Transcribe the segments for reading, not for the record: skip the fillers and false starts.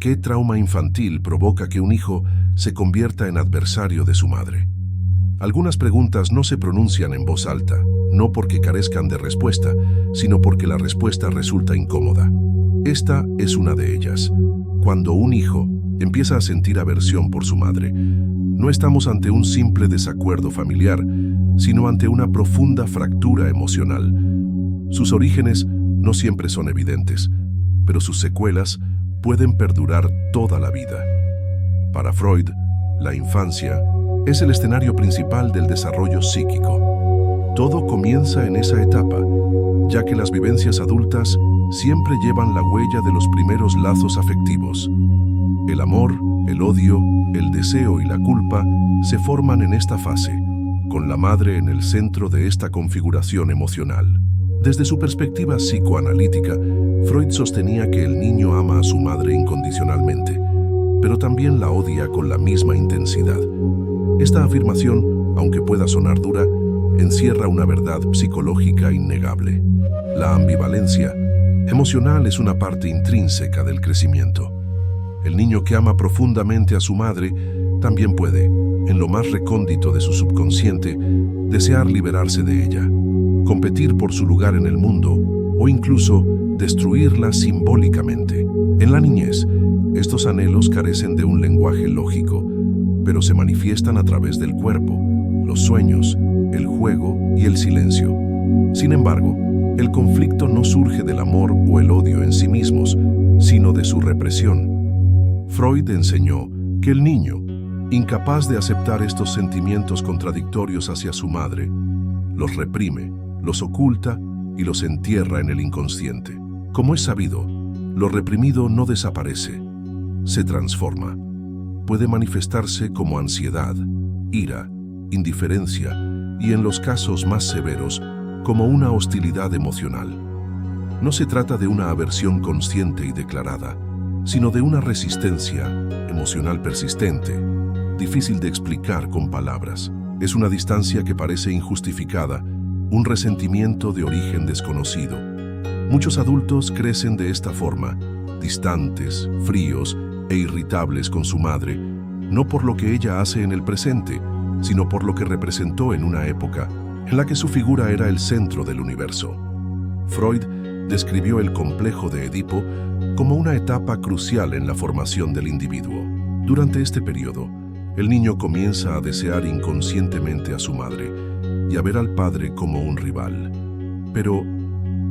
¿Qué trauma infantil provoca que un hijo se convierta en adversario de su madre? Algunas preguntas no se pronuncian en voz alta, no porque carezcan de respuesta, sino porque la respuesta resulta incómoda. Esta es una de ellas. Cuando un hijo empieza a sentir aversión por su madre, no estamos ante un simple desacuerdo familiar, sino ante una profunda fractura emocional. Sus orígenes no siempre son evidentes, pero sus secuelas pueden perdurar toda la vida. Para Freud, la infancia es el escenario principal del desarrollo psíquico. Todo comienza en esa etapa, ya que las vivencias adultas siempre llevan la huella de los primeros lazos afectivos. El amor, el odio, el deseo y la culpa se forman en esta fase, con la madre en el centro de esta configuración emocional. Desde su perspectiva psicoanalítica, Freud sostenía que el niño ama a su madre incondicionalmente, pero también la odia con la misma intensidad. Esta afirmación, aunque pueda sonar dura, encierra una verdad psicológica innegable. La ambivalencia emocional es una parte intrínseca del crecimiento. El niño que ama profundamente a su madre también puede, en lo más recóndito de su subconsciente, desear liberarse de ella, competir por su lugar en el mundo o incluso destruirla simbólicamente. En la niñez, estos anhelos carecen de un lenguaje lógico, pero se manifiestan a través del cuerpo, los sueños, el juego y el silencio. Sin embargo, el conflicto no surge del amor o el odio en sí mismos, sino de su represión. Freud enseñó que el niño, incapaz de aceptar estos sentimientos contradictorios hacia su madre, los reprime, los oculta y los entierra en el inconsciente. Como es sabido, lo reprimido no desaparece, se transforma. Puede manifestarse como ansiedad, ira, indiferencia y, en los casos más severos, como una hostilidad emocional. No se trata de una aversión consciente y declarada, sino de una resistencia emocional persistente, difícil de explicar con palabras. Es una distancia que parece injustificada, un resentimiento de origen desconocido. Muchos adultos crecen de esta forma, distantes, fríos e irritables con su madre, no por lo que ella hace en el presente, sino por lo que representó en una época en la que su figura era el centro del universo. Freud describió el complejo de Edipo como una etapa crucial en la formación del individuo. Durante este periodo, el niño comienza a desear inconscientemente a su madre y a ver al padre como un rival. Pero,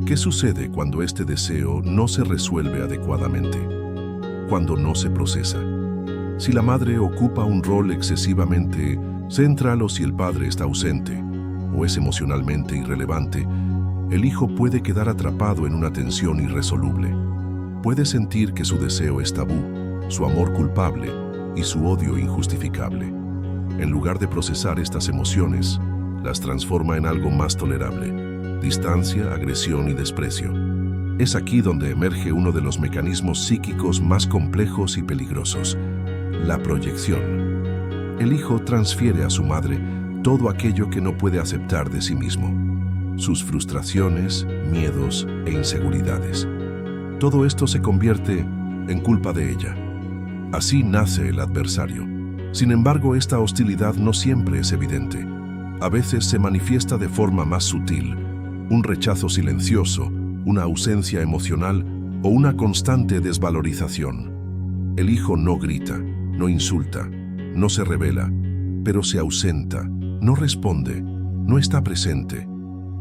¿qué sucede cuando este deseo no se resuelve adecuadamente? Cuando no se procesa. Si la madre ocupa un rol excesivamente central o si el padre está ausente o es emocionalmente irrelevante, el hijo puede quedar atrapado en una tensión irresoluble. Puede sentir que su deseo es tabú, su amor culpable y su odio injustificable. En lugar de procesar estas emociones, las transforma en algo más tolerable: distancia, agresión y desprecio. Es aquí donde emerge uno de los mecanismos psíquicos más complejos y peligrosos: la proyección. El hijo transfiere a su madre todo aquello que no puede aceptar de sí mismo: sus frustraciones, miedos e inseguridades. Todo esto se convierte en culpa de ella. Así nace el adversario. Sin embargo, esta hostilidad no siempre es evidente. A veces se manifiesta de forma más sutil: un rechazo silencioso, una ausencia emocional o una constante desvalorización. El hijo no grita, no insulta, no se rebela, pero se ausenta, no responde, no está presente.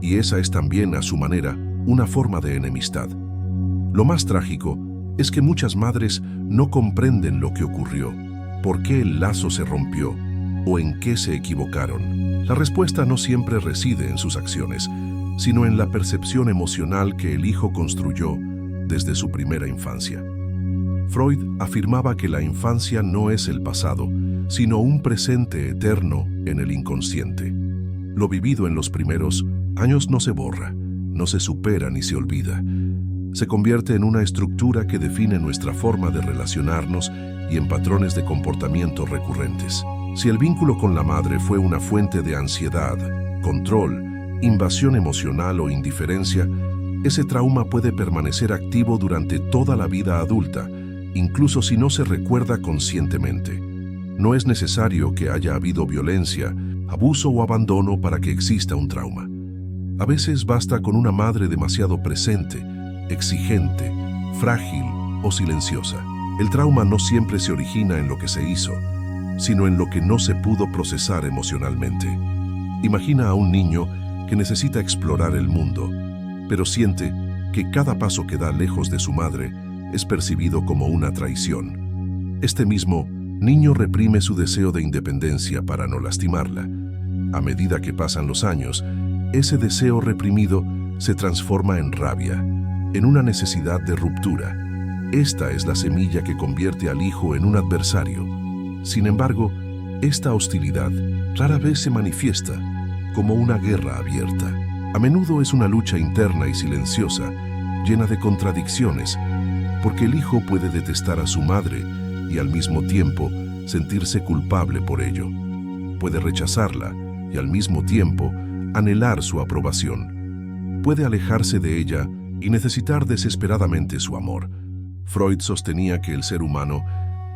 Y esa es también, a su manera, una forma de enemistad. Lo más trágico es que muchas madres no comprenden lo que ocurrió, por qué el lazo se rompió o en qué se equivocaron. La respuesta no siempre reside en sus acciones, sino en la percepción emocional que el hijo construyó desde su primera infancia. Freud afirmaba que la infancia no es el pasado, sino un presente eterno en el inconsciente. Lo vivido en los primeros años no se borra, no se supera ni se olvida. Se convierte en una estructura que define nuestra forma de relacionarnos y en patrones de comportamiento recurrentes. Si el vínculo con la madre fue una fuente de ansiedad, control, invasión emocional o indiferencia, ese trauma puede permanecer activo durante toda la vida adulta incluso si no se recuerda conscientemente. No es necesario que haya habido violencia, abuso o abandono para que exista un trauma. A veces basta con una madre demasiado presente, exigente, frágil o silenciosa. El trauma no siempre se origina en lo que se hizo, sino en lo que no se pudo procesar emocionalmente. Imagina a un niño que necesita explorar el mundo, pero siente que cada paso que da lejos de su madre es percibido como una traición. Este mismo niño reprime su deseo de independencia para no lastimarla. A medida que pasan los años, ese deseo reprimido se transforma en rabia, en una necesidad de ruptura. Esta es la semilla que convierte al hijo en un adversario. Sin embargo, esta hostilidad rara vez se manifiesta como una guerra abierta. A menudo es una lucha interna y silenciosa, llena de contradicciones, porque el hijo puede detestar a su madre y al mismo tiempo sentirse culpable por ello. Puede rechazarla y al mismo tiempo anhelar su aprobación. Puede alejarse de ella y necesitar desesperadamente su amor. Freud sostenía que el ser humano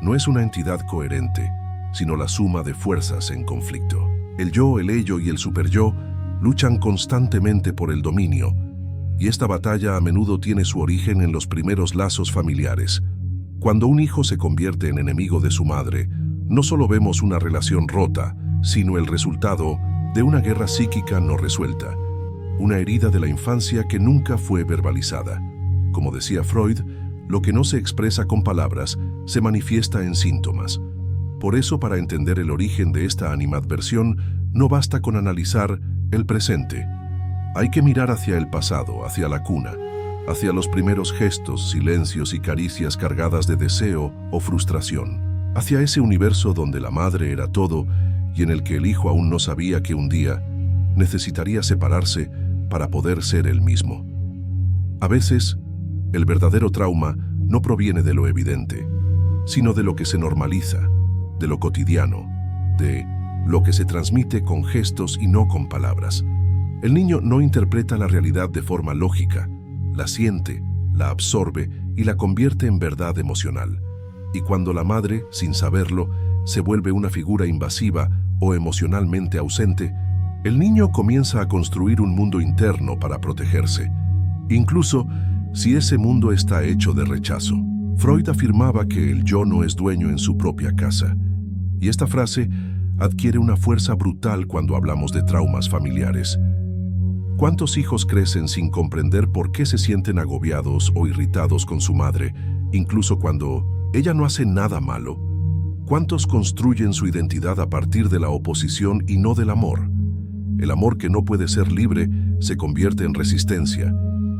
no es una entidad coherente, sino la suma de fuerzas en conflicto. El yo, el ello y el superyo luchan constantemente por el dominio, y esta batalla a menudo tiene su origen en los primeros lazos familiares. Cuando un hijo se convierte en enemigo de su madre, no solo vemos una relación rota, sino el resultado de una guerra psíquica no resuelta, una herida de la infancia que nunca fue verbalizada. Como decía Freud, lo que no se expresa con palabras se manifiesta en síntomas. Por eso, para entender el origen de esta animadversión, no basta con analizar el presente. Hay que mirar hacia el pasado, hacia la cuna, hacia los primeros gestos, silencios y caricias cargadas de deseo o frustración, hacia ese universo donde la madre era todo y en el que el hijo aún no sabía que un día necesitaría separarse para poder ser él mismo. A veces, el verdadero trauma no proviene de lo evidente, sino de lo que se normaliza, de lo cotidiano, de lo que se transmite con gestos y no con palabras. El niño no interpreta la realidad de forma lógica, la siente, la absorbe y la convierte en verdad emocional. Y cuando la madre, sin saberlo, se vuelve una figura invasiva o emocionalmente ausente, el niño comienza a construir un mundo interno para protegerse, incluso si ese mundo está hecho de rechazo. Freud afirmaba que el yo no es dueño en su propia casa, y esta frase adquiere una fuerza brutal cuando hablamos de traumas familiares. ¿Cuántos hijos crecen sin comprender por qué se sienten agobiados o irritados con su madre, incluso cuando ella no hace nada malo? ¿Cuántos construyen su identidad a partir de la oposición y no del amor? El amor que no puede ser libre se convierte en resistencia,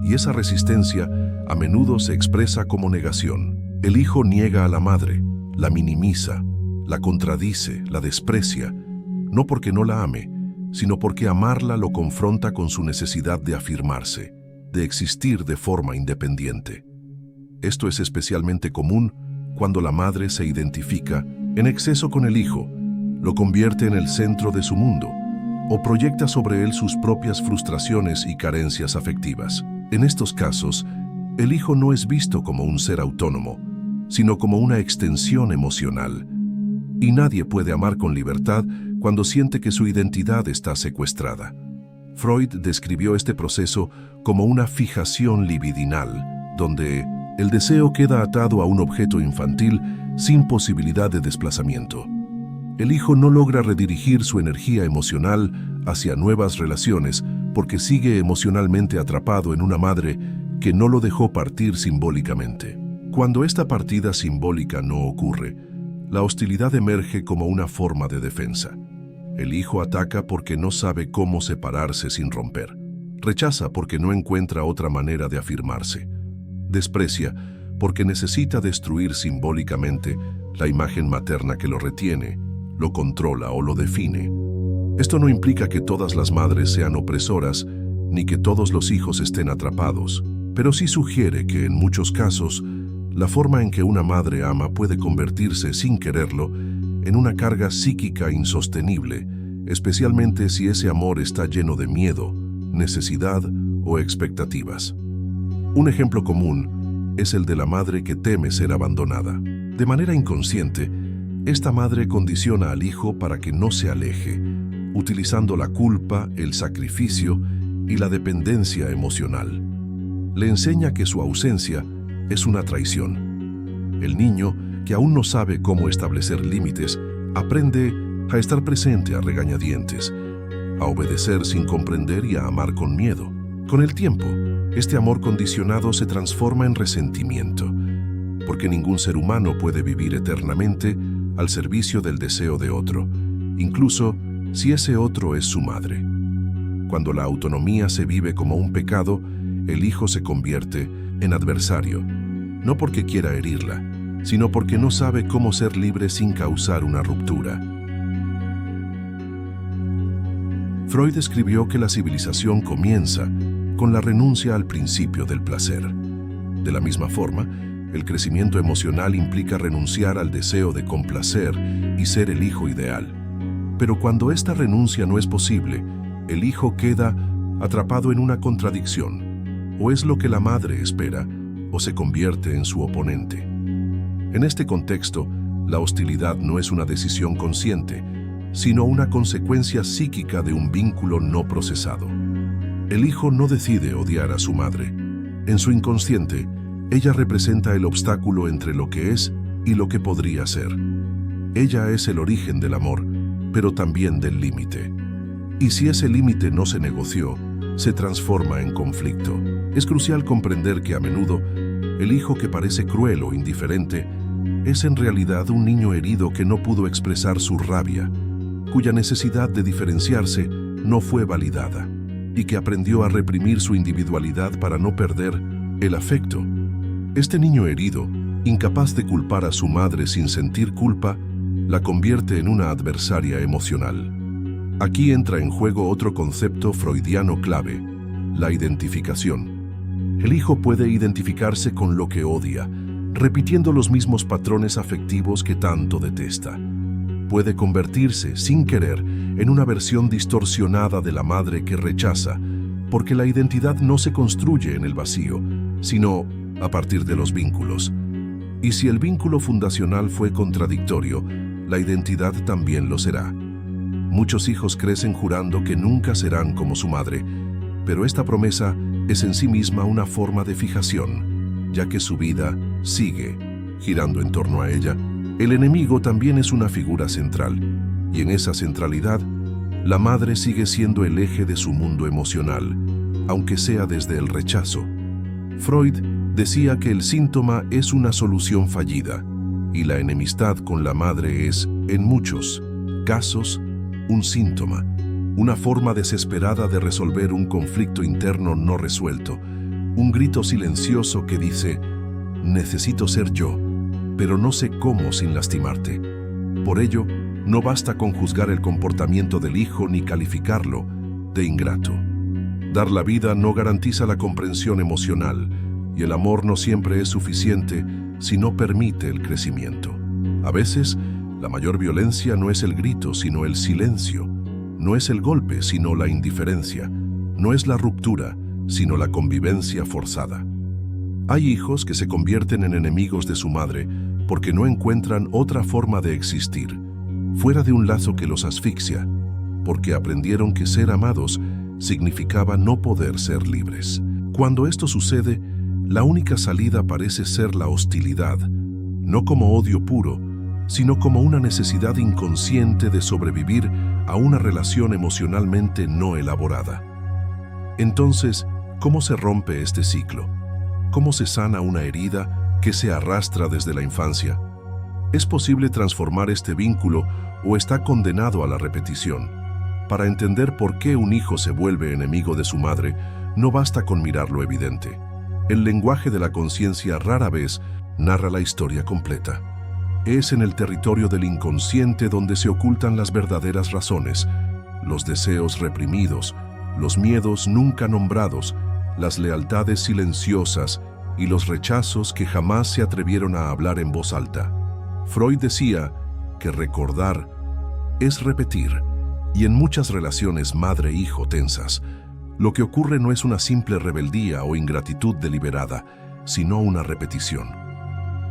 y esa resistencia a menudo se expresa como negación. El hijo niega a la madre, la minimiza, la contradice, la desprecia, no porque no la ame, sino porque amarla lo confronta con su necesidad de afirmarse, de existir de forma independiente. Esto es especialmente común cuando la madre se identifica en exceso con el hijo, lo convierte en el centro de su mundo, o proyecta sobre él sus propias frustraciones y carencias afectivas. En estos casos, el hijo no es visto como un ser autónomo, sino como una extensión emocional. Y nadie puede amar con libertad cuando siente que su identidad está secuestrada. Freud describió este proceso como una fijación libidinal, donde el deseo queda atado a un objeto infantil sin posibilidad de desplazamiento. El hijo no logra redirigir su energía emocional hacia nuevas relaciones porque sigue emocionalmente atrapado en una madre que no lo dejó partir simbólicamente. Cuando esta partida simbólica no ocurre, la hostilidad emerge como una forma de defensa. El hijo ataca porque no sabe cómo separarse sin romper. Rechaza porque no encuentra otra manera de afirmarse. Desprecia porque necesita destruir simbólicamente la imagen materna que lo retiene, lo controla o lo define. Esto no implica que todas las madres sean opresoras ni que todos los hijos estén atrapados, pero sí sugiere que en muchos casos la forma en que una madre ama puede convertirse sin quererlo en una carga psíquica insostenible, especialmente si ese amor está lleno de miedo, necesidad o expectativas. Un ejemplo común es el de la madre que teme ser abandonada. De manera inconsciente, esta madre condiciona al hijo para que no se aleje, utilizando la culpa, el sacrificio y la dependencia emocional. Le enseña que su ausencia es una traición. El niño, que aún no sabe cómo establecer límites, aprende a estar presente a regañadientes, a obedecer sin comprender y a amar con miedo. Con el tiempo, este amor condicionado se transforma en resentimiento, porque ningún ser humano puede vivir eternamente al servicio del deseo de otro, incluso si ese otro es su madre. Cuando la autonomía se vive como un pecado, el hijo se convierte en adversario, no porque quiera herirla, sino porque no sabe cómo ser libre sin causar una ruptura. Freud escribió que la civilización comienza con la renuncia al principio del placer. De la misma forma, el crecimiento emocional implica renunciar al deseo de complacer y ser el hijo ideal. Pero cuando esta renuncia no es posible, el hijo queda atrapado en una contradicción. O es lo que la madre espera, o se convierte en su oponente. En este contexto, la hostilidad no es una decisión consciente, sino una consecuencia psíquica de un vínculo no procesado. El hijo no decide odiar a su madre. En su inconsciente, ella representa el obstáculo entre lo que es y lo que podría ser. Ella es el origen del amor, pero también del límite. Y si ese límite no se negoció, se transforma en conflicto. Es crucial comprender que a menudo, el hijo que parece cruel o indiferente es en realidad un niño herido que no pudo expresar su rabia, cuya necesidad de diferenciarse no fue validada, y que aprendió a reprimir su individualidad para no perder el afecto. Este niño herido, incapaz de culpar a su madre sin sentir culpa, la convierte en una adversaria emocional. Aquí entra en juego otro concepto freudiano clave, la identificación. El hijo puede identificarse con lo que odia, repitiendo los mismos patrones afectivos que tanto detesta. Puede convertirse, sin querer, en una versión distorsionada de la madre que rechaza, porque la identidad no se construye en el vacío, sino a partir de los vínculos. Y si el vínculo fundacional fue contradictorio, la identidad también lo será. Muchos hijos crecen jurando que nunca serán como su madre, pero esta promesa es en sí misma una forma de fijación, ya que su vida sigue girando en torno a ella. El enemigo también es una figura central, y en esa centralidad, la madre sigue siendo el eje de su mundo emocional, aunque sea desde el rechazo. Freud decía que el síntoma es una solución fallida, y la enemistad con la madre es, en muchos casos, un síntoma, una forma desesperada de resolver un conflicto interno no resuelto, un grito silencioso que dice, necesito ser yo, pero no sé cómo sin lastimarte. Por ello, no basta con juzgar el comportamiento del hijo ni calificarlo de ingrato. Dar la vida no garantiza la comprensión emocional, y el amor no siempre es suficiente si no permite el crecimiento. A veces, la mayor violencia no es el grito, sino el silencio. No es el golpe, sino la indiferencia. No es la ruptura, sino la convivencia forzada. Hay hijos que se convierten en enemigos de su madre porque no encuentran otra forma de existir, fuera de un lazo que los asfixia, porque aprendieron que ser amados significaba no poder ser libres. Cuando esto sucede, la única salida parece ser la hostilidad, no como odio puro, sino como una necesidad inconsciente de sobrevivir a una relación emocionalmente no elaborada. Entonces, ¿cómo se rompe este ciclo? ¿Cómo se sana una herida que se arrastra desde la infancia? ¿Es posible transformar este vínculo o está condenado a la repetición? Para entender por qué un hijo se vuelve enemigo de su madre, no basta con mirar lo evidente. El lenguaje de la conciencia rara vez narra la historia completa. Es en el territorio del inconsciente donde se ocultan las verdaderas razones, los deseos reprimidos, los miedos nunca nombrados, las lealtades silenciosas y los rechazos que jamás se atrevieron a hablar en voz alta. Freud decía que recordar es repetir, y en muchas relaciones madre-hijo tensas, lo que ocurre no es una simple rebeldía o ingratitud deliberada, sino una repetición.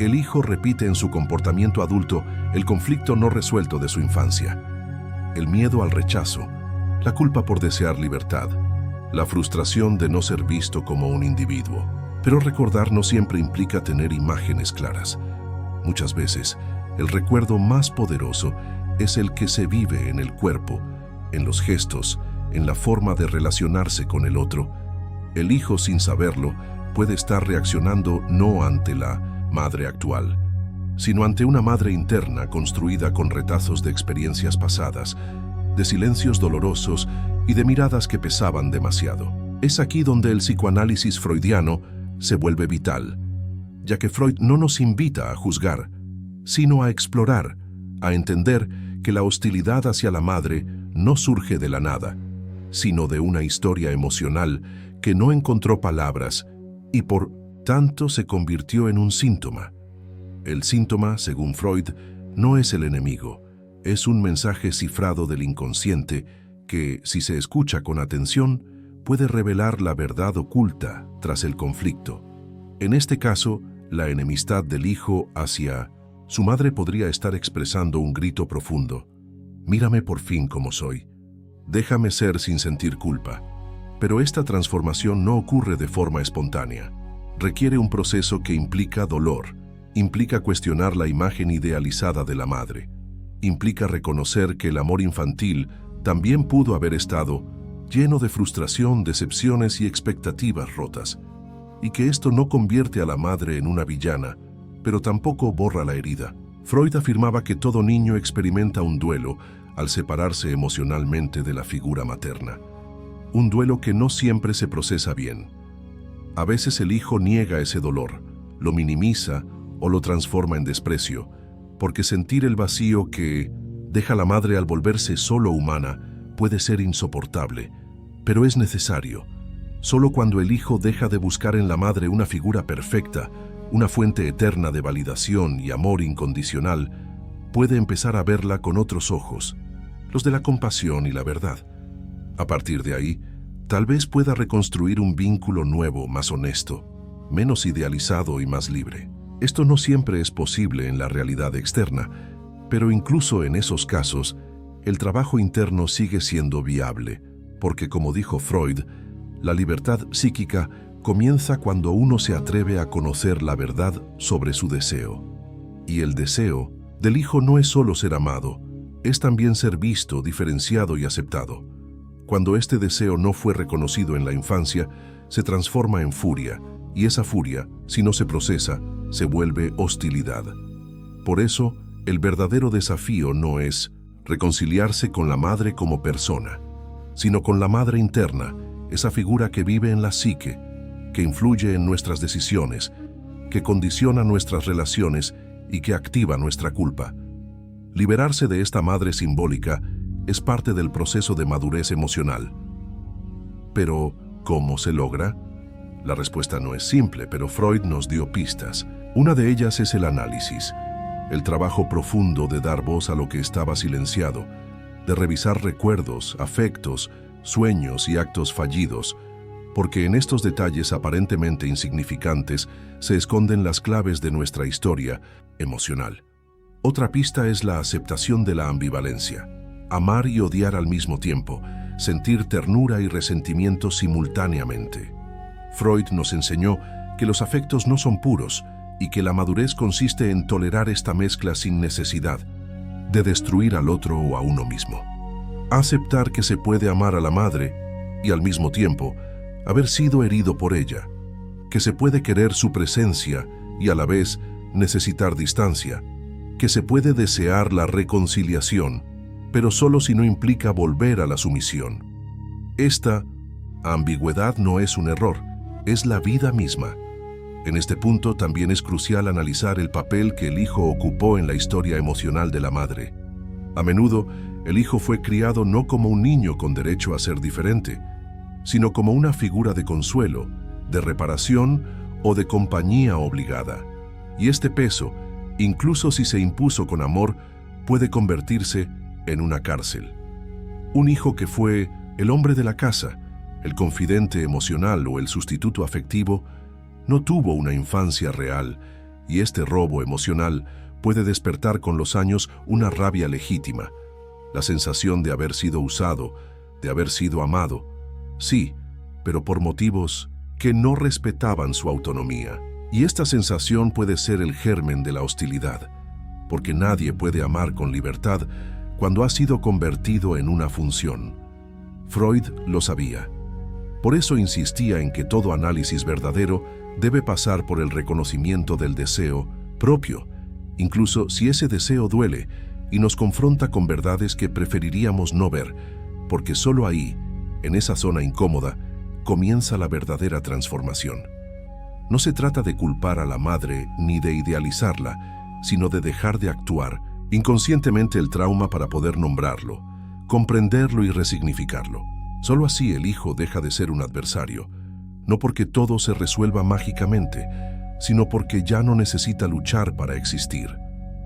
El hijo repite en su comportamiento adulto el conflicto no resuelto de su infancia. El miedo al rechazo, la culpa por desear libertad, la frustración de no ser visto como un individuo. Pero recordar no siempre implica tener imágenes claras. Muchas veces, el recuerdo más poderoso es el que se vive en el cuerpo, en los gestos, en la forma de relacionarse con el otro. El hijo, sin saberlo, puede estar reaccionando no ante la madre actual, sino ante una madre interna construida con retazos de experiencias pasadas, de silencios dolorosos y de miradas que pesaban demasiado. Es aquí donde el psicoanálisis freudiano se vuelve vital, ya que Freud no nos invita a juzgar, sino a explorar, a entender que la hostilidad hacia la madre no surge de la nada, sino de una historia emocional que no encontró palabras y por tanto se convirtió en un síntoma. El síntoma, según Freud, no es el enemigo, es un mensaje cifrado del inconsciente que, si se escucha con atención, puede revelar la verdad oculta tras el conflicto. En este caso, la enemistad del hijo hacia su madre podría estar expresando un grito profundo: mírame por fin como soy, déjame ser sin sentir culpa. Pero esta transformación no ocurre de forma espontánea. Requiere un proceso que implica dolor, implica cuestionar la imagen idealizada de la madre, implica reconocer que el amor infantil también pudo haber estado lleno de frustración, decepciones y expectativas rotas, y que esto no convierte a la madre en una villana, pero tampoco borra la herida. Freud afirmaba que todo niño experimenta un duelo al separarse emocionalmente de la figura materna. Un duelo que no siempre se procesa bien. A veces el hijo niega ese dolor, lo minimiza o lo transforma en desprecio, porque sentir el vacío que deja la madre al volverse solo humana puede ser insoportable, pero es necesario. Solo cuando el hijo deja de buscar en la madre una figura perfecta, una fuente eterna de validación y amor incondicional, puede empezar a verla con otros ojos, los de la compasión y la verdad. A partir de ahí, tal vez pueda reconstruir un vínculo nuevo, más honesto, menos idealizado y más libre. Esto no siempre es posible en la realidad externa, pero incluso en esos casos, el trabajo interno sigue siendo viable, porque como dijo Freud, la libertad psíquica comienza cuando uno se atreve a conocer la verdad sobre su deseo. Y el deseo del hijo no es solo ser amado, es también ser visto, diferenciado y aceptado. Cuando este deseo no fue reconocido en la infancia, se transforma en furia, y esa furia, si no se procesa, se vuelve hostilidad. Por eso, el verdadero desafío no es reconciliarse con la madre como persona, sino con la madre interna, esa figura que vive en la psique, que influye en nuestras decisiones, que condiciona nuestras relaciones y que activa nuestra culpa. Liberarse de esta madre simbólica es parte del proceso de madurez emocional. Pero, ¿cómo se logra? La respuesta no es simple, pero Freud nos dio pistas. Una de ellas es el análisis, el trabajo profundo de dar voz a lo que estaba silenciado, de revisar recuerdos, afectos, sueños y actos fallidos, porque en estos detalles aparentemente insignificantes se esconden las claves de nuestra historia emocional. Otra pista es la aceptación de la ambivalencia. Amar y odiar al mismo tiempo, sentir ternura y resentimiento simultáneamente. Freud nos enseñó que los afectos no son puros y que la madurez consiste en tolerar esta mezcla sin necesidad de destruir al otro o a uno mismo. Aceptar que se puede amar a la madre y al mismo tiempo haber sido herido por ella, que se puede querer su presencia y a la vez necesitar distancia, que se puede desear la reconciliación, pero solo si no implica volver a la sumisión. Esta ambigüedad no es un error, es la vida misma. En este punto también es crucial analizar el papel que el hijo ocupó en la historia emocional de la madre. A menudo, el hijo fue criado no como un niño con derecho a ser diferente, sino como una figura de consuelo, de reparación o de compañía obligada. Y este peso, incluso si se impuso con amor, puede convertirse en una cárcel. Un hijo que fue el hombre de la casa, el confidente emocional o el sustituto afectivo, No tuvo una infancia real, y este robo emocional puede despertar con los años una rabia legítima, la sensación de haber sido usado, de haber sido amado. Sí, pero por motivos que no respetaban su autonomía. Y esta sensación puede ser el germen de la hostilidad, porque nadie puede amar con libertad cuando ha sido convertido en una función. Freud lo sabía. Por eso insistía en que todo análisis verdadero debe pasar por el reconocimiento del deseo propio, incluso si ese deseo duele y nos confronta con verdades que preferiríamos no ver, porque solo ahí, en esa zona incómoda, comienza la verdadera transformación. No se trata de culpar a la madre ni de idealizarla, sino de dejar de actuar inconscientemente el trauma para poder nombrarlo, comprenderlo y resignificarlo. Solo así el hijo deja de ser un adversario, no porque todo se resuelva mágicamente, sino porque ya no necesita luchar para existir.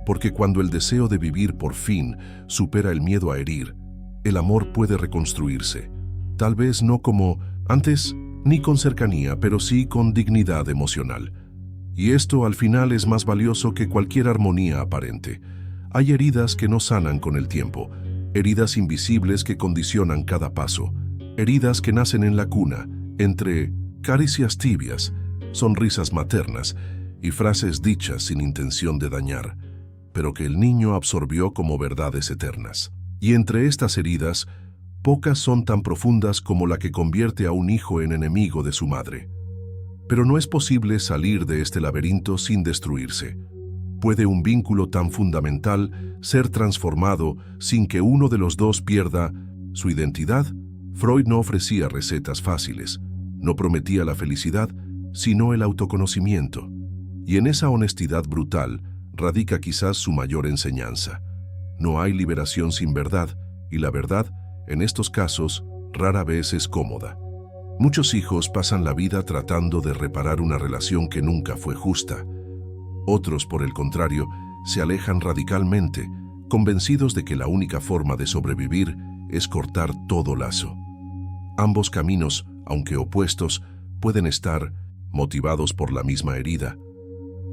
Porque cuando el deseo de vivir por fin supera el miedo a herir, el amor puede reconstruirse. Tal vez no como antes, ni con cercanía, pero sí con dignidad emocional. Y esto al final es más valioso que cualquier armonía aparente. Hay heridas que no sanan con el tiempo, heridas invisibles que condicionan cada paso, heridas que nacen en la cuna, entre caricias tibias, sonrisas maternas y frases dichas sin intención de dañar, pero que el niño absorbió como verdades eternas. Y entre estas heridas, pocas son tan profundas como la que convierte a un hijo en enemigo de su madre. Pero no es posible salir de este laberinto sin destruirse. ¿Puede un vínculo tan fundamental ser transformado sin que uno de los dos pierda su identidad? Freud no ofrecía recetas fáciles, no prometía la felicidad, sino el autoconocimiento. Y en esa honestidad brutal radica quizás su mayor enseñanza. No hay liberación sin verdad, y la verdad, en estos casos, rara vez es cómoda. Muchos hijos pasan la vida tratando de reparar una relación que nunca fue justa. Otros, por el contrario, se alejan radicalmente, convencidos de que la única forma de sobrevivir es cortar todo lazo. Ambos caminos, aunque opuestos, pueden estar motivados por la misma herida.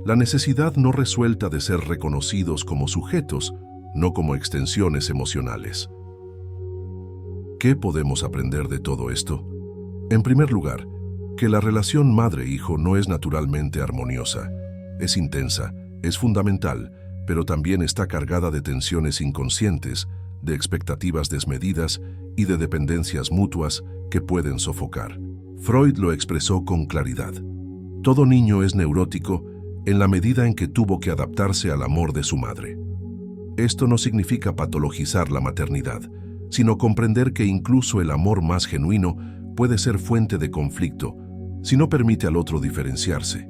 La necesidad no resuelta de ser reconocidos como sujetos, no como extensiones emocionales. ¿Qué podemos aprender de todo esto? En primer lugar, que la relación madre-hijo no es naturalmente armoniosa. Es intensa, es fundamental, pero también está cargada de tensiones inconscientes, de expectativas desmedidas y de dependencias mutuas que pueden sofocar. Freud lo expresó con claridad. Todo niño es neurótico en la medida en que tuvo que adaptarse al amor de su madre. Esto no significa patologizar la maternidad, sino comprender que incluso el amor más genuino puede ser fuente de conflicto si no permite al otro diferenciarse.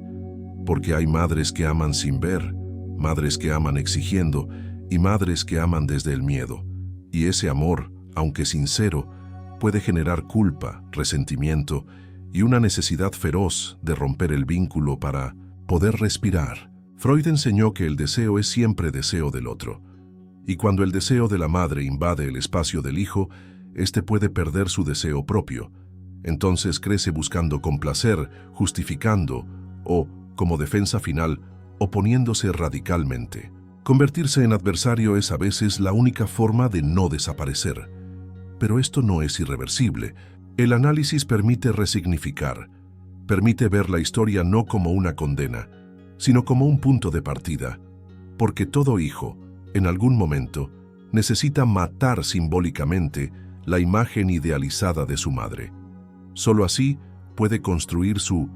Porque hay madres que aman sin ver, madres que aman exigiendo y madres que aman desde el miedo. Y ese amor, aunque sincero, puede generar culpa, resentimiento y una necesidad feroz de romper el vínculo para poder respirar. Freud enseñó que el deseo es siempre deseo del otro. Y cuando el deseo de la madre invade el espacio del hijo, éste puede perder su deseo propio. Entonces crece buscando complacer, justificando o, como defensa final, oponiéndose radicalmente. Convertirse en adversario es a veces la única forma de no desaparecer. Pero esto no es irreversible. El análisis permite resignificar, permite ver la historia no como una condena, sino como un punto de partida. Porque todo hijo, en algún momento, necesita matar simbólicamente la imagen idealizada de su madre. Solo así puede construir su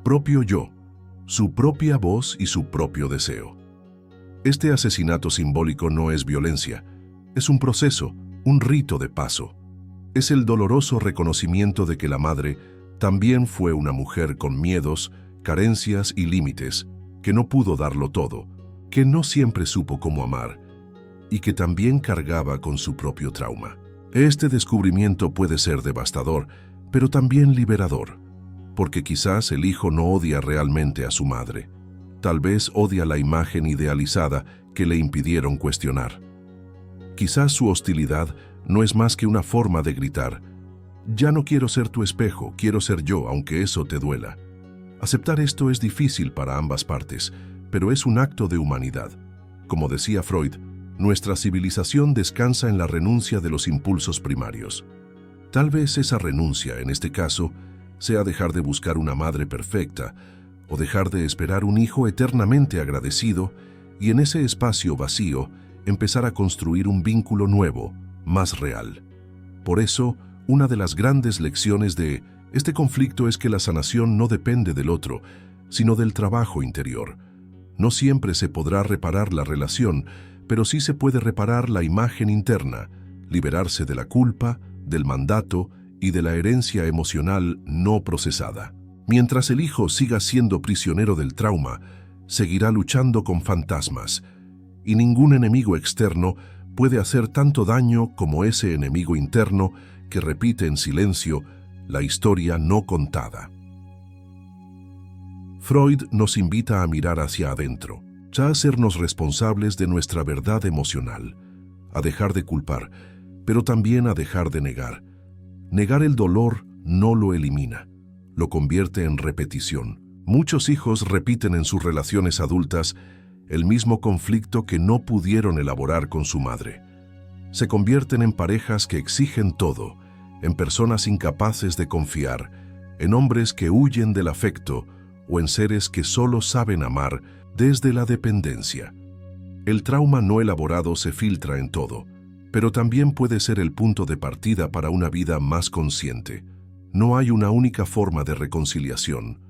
propio yo, su propia voz y su propio deseo. Este asesinato simbólico no es violencia, es un proceso, un rito de paso. Es el doloroso reconocimiento de que la madre también fue una mujer con miedos, carencias y límites, que no pudo darlo todo, que no siempre supo cómo amar y que también cargaba con su propio trauma. Este descubrimiento puede ser devastador, pero también liberador, porque quizás el hijo no odia realmente a su madre. Tal vez odia la imagen idealizada que le impidieron cuestionar. Quizás su hostilidad no es más que una forma de gritar: ya no quiero ser tu espejo, quiero ser yo, aunque eso te duela. Aceptar esto es difícil para ambas partes, pero es un acto de humanidad. Como decía Freud, nuestra civilización descansa en la renuncia de los impulsos primarios. Tal vez esa renuncia, en este caso, sea dejar de buscar una madre perfecta o dejar de esperar un hijo eternamente agradecido y en ese espacio vacío empezar a construir un vínculo nuevo, más real. Por eso, una de las grandes lecciones de este conflicto es que la sanación no depende del otro, sino del trabajo interior. No siempre se podrá reparar la relación, pero sí se puede reparar la imagen interna, liberarse de la culpa, del mandato y de la herencia emocional no procesada. Mientras el hijo siga siendo prisionero del trauma, seguirá luchando con fantasmas, y ningún enemigo externo puede hacer tanto daño como ese enemigo interno que repite en silencio la historia no contada. Freud nos invita a mirar hacia adentro, a hacernos responsables de nuestra verdad emocional, a dejar de culpar, pero también a dejar de negar. Negar el dolor no lo elimina, lo convierte en repetición. Muchos hijos repiten en sus relaciones adultas el mismo conflicto que no pudieron elaborar con su madre. Se convierten en parejas que exigen todo, en personas incapaces de confiar, en hombres que huyen del afecto o en seres que solo saben amar desde la dependencia. El trauma no elaborado se filtra en todo, pero también puede ser el punto de partida para una vida más consciente. No hay una única forma de reconciliación.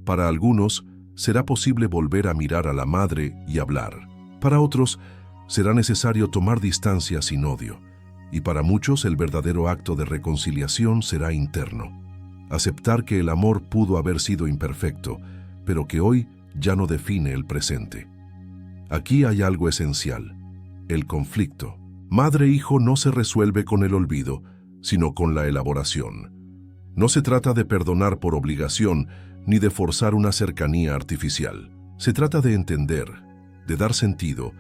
Para algunos, será posible volver a mirar a la madre y hablar. Para otros, será necesario tomar distancia sin odio. Y para muchos, el verdadero acto de reconciliación será interno. Aceptar que el amor pudo haber sido imperfecto, pero que hoy ya no define el presente. Aquí hay algo esencial: el conflicto. Madre-hijo no se resuelve con el olvido, sino con la elaboración. No se trata de perdonar por obligación, ni de forzar una cercanía artificial. Se trata de entender, de dar sentido,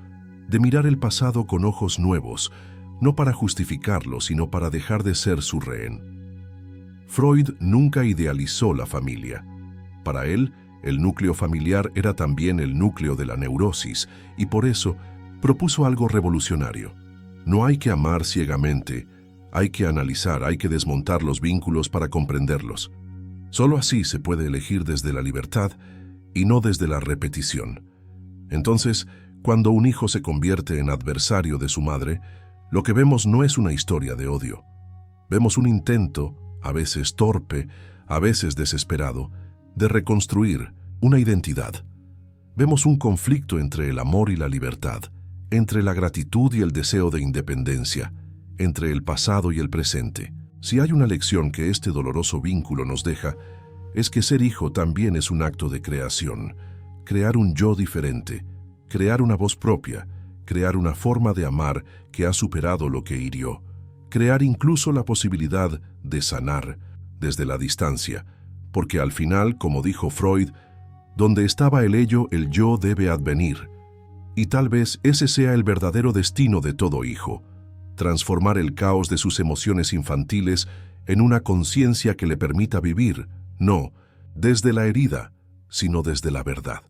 de mirar el pasado con ojos nuevos, no para justificarlo, sino para dejar de ser su rehén. Freud nunca idealizó la familia. Para él, el núcleo familiar era también el núcleo de la neurosis, y por eso propuso algo revolucionario. No hay que amar ciegamente, hay que analizar, hay que desmontar los vínculos para comprenderlos. Solo así se puede elegir desde la libertad y no desde la repetición. Entonces, cuando un hijo se convierte en adversario de su madre, lo que vemos no es una historia de odio. Vemos un intento, a veces torpe, a veces desesperado, de reconstruir una identidad. Vemos un conflicto entre el amor y la libertad, entre la gratitud y el deseo de independencia, entre el pasado y el presente. Si hay una lección que este doloroso vínculo nos deja, es que ser hijo también es un acto de creación, crear un yo diferente, crear una voz propia, crear una forma de amar que ha superado lo que hirió, crear incluso la posibilidad de sanar desde la distancia, porque al final, como dijo Freud, donde estaba el ello, el yo debe advenir. Y tal vez ese sea el verdadero destino de todo hijo: transformar el caos de sus emociones infantiles en una conciencia que le permita vivir, no desde la herida, sino desde la verdad.